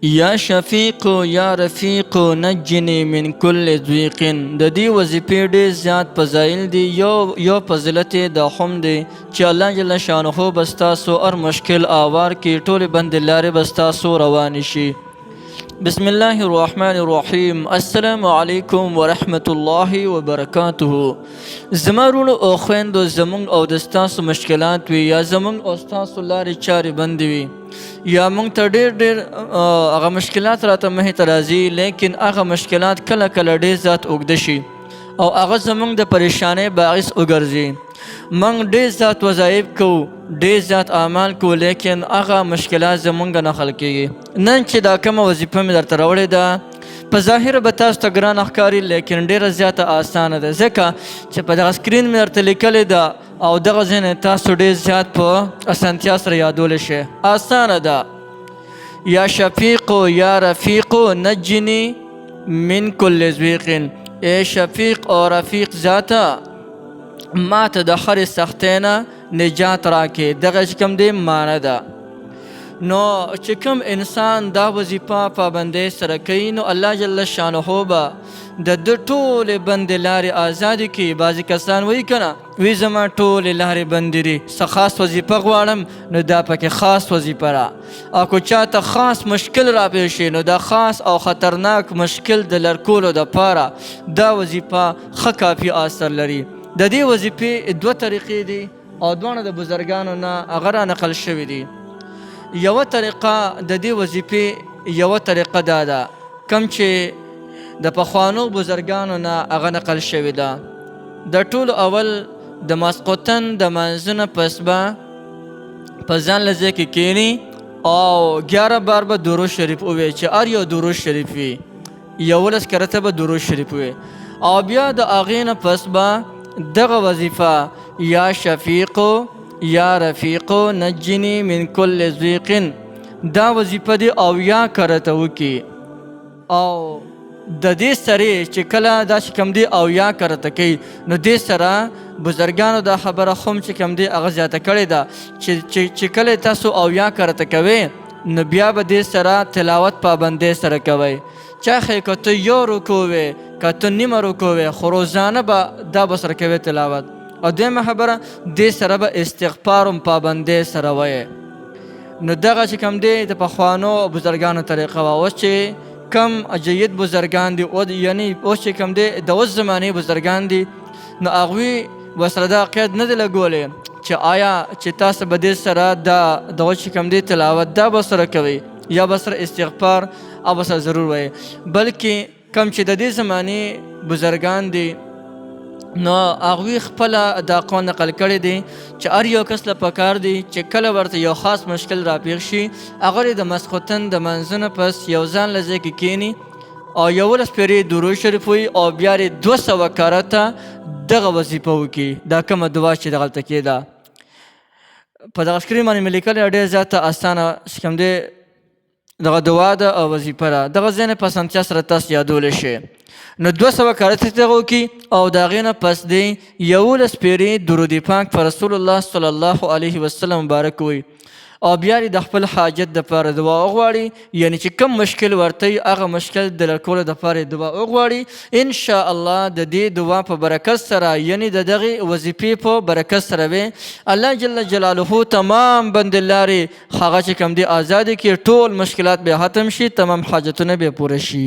یا شفیق یا رفیق نجنی من کل ضیق. د دې وظیفې ډېر زیات فضایل دي. یو فضیلت یې دا هم دی چې الله جل شانه به ستاسو هر مشکل آوار کې ټولې بندې لارې به ستاسو روانې شي. بسم الله الرحمن الرحیم. السلام علیکم ورحمة الله وبرکاته. زما وروڼو او خویندو، زمونږ او د ستاسو مشکلات وي یا زمونږ او ستاسو لارې چارې بندې وي یا مونږ ته ډېر هغه مشکلات راته مخې ته راځي، لیکن هغه مشکلات کله کله ډېر زیات اوږده شي او هغه زمونږ د پریشانۍ باعث وګرځي. مونږ ډېر زیات وظایف کوو، ډېر زیات اعمال کوو، لیکن هغه مشکلات زمونږ نه حل کېږي. نن چې دا کومه وظیفه مې درته راوړې ده، په ظاهره به تاسو ته ګرانه ښکاري، لیکن ډېره زیاته اسانه ده، ځکه چې په دغه سکرین مې درته لیکلې ده او دغه ځای نه تاسو ډېر زیات په اسانتیا سره یادولی شئ. اسانه ده. یا شفیق یا رفیق نجنی من کل ضیق. ای شفیق او رفیق ذاته ما ته د هرې سختۍ نه نجات راکې. دغه چې کوم دی معنی ده. نو چې کوم انسان دا وظیفه پابندۍ سره کوي، نو الله جل شانه به د ده ټولې بندې لارې ازادې کړي. بعضې کسان وایي که نه، وی زما ټولې لارې بندې دي، څه خاص وظیفه غواړم نو دا پکې خاص وظیفه را. او که چاته خاص مشکل را پیښ شي، نو دا خاص او خطرناک مشکل د لر کولو دپاره دا وظیفه ښه کافي اثر لري. د دې وظیفې دوه طریقې دي او دواړه د بزرګانو نه هغه را نقل شوي دي. یوه طریقه د دې وظیفې یوه طریقه دا ده کوم چې د پخوانو بزرګانو نه هغه نقل شوې ده. د ټولو اول د ماسخوتن د منځه نه پس به په ځان له ځای کې کښېني او 11 بار به درود شریف ووایي، چې هر یو درود شریف وي 11 کرته به درود شریف ووایي. او بیا د هغې نه پس به دغه وظیفه یا شفیق یا رفیق نجنی من کل ضیق دا وظیفه دی او یا کرته وکړي. او د دې سره چې کله دا چې کوم دی او یا کرته کوي، نو دې سره بزرګانو دا خبره هم چې کوم دی هغه زیاته کړې ده چې کله تاسو او یا کرته کوئ، نو بیا به دې سره تلاوت پابندۍ سره کوئ. چاخې که ته یو رکوع وې، که ته نیمه رکوع وې، خو روزانه به دا به سره کوې تلاوت. او دویمه خبره، دې سره به استغفار هم پابندۍ سره وایې. نو دغه چې کوم دی د پخوانو بزرګانو طریقه وه. اوس چې کم جید بزرګان دي، یعنی اوس چې کوم دی د اوس زمانې بزرګان دي، نو هغوی ورسره دا قید نه دی لګولی چې آیا چې تاسو به دې سره دغه چې کوم دی تلاوت دا به سره کوئ یا به سره استغفار او به سره ضرور وایي. بلکې کم چې د دې زمانې بزرګان دي، نو هغوی خپله دا قول نقل کړی دی چې هر یو کس له پکار دی چې کله ورته یو خاص مشکل را پیښ شي، هغه د ماسخوتن د منځه نه پس یو ځان له ځای کې کښېني او 11 پېرې درود شریف وایي او بیا یې 200 کرته دغه وظیفه وکړي. دا کومه دعا چې دغلته کېده په دغه سکرین باندې مې لیکلې، ډېر زیاته اسانه چې کوم دی دغه دعا ده او وظیفه ده. دغه ځای نه په اسانتیا سره تاسو یادولی شئ. نو 200 کرته دغه وکړي او د هغې نه پس دی 11 پېرې درود پاک په رسول الله صلی الله علیه وسلم مبارک وایي او بیا د خپل حاجت دپاره دعا وغواړي. یعنی چې کوم مشکل ورته وي هغه مشکل د لر کولو دپاره دعا وغواړي. انشاءالله د دې دعا په برکت سره، یعنی د دغې وظیفې په برکت سره به الله جل جلاله تمام بندې لارې هغه چې کوم دی ازادې کړي، ټول مشکلات به ختم شي، تمام حاجتونه به پوره شي.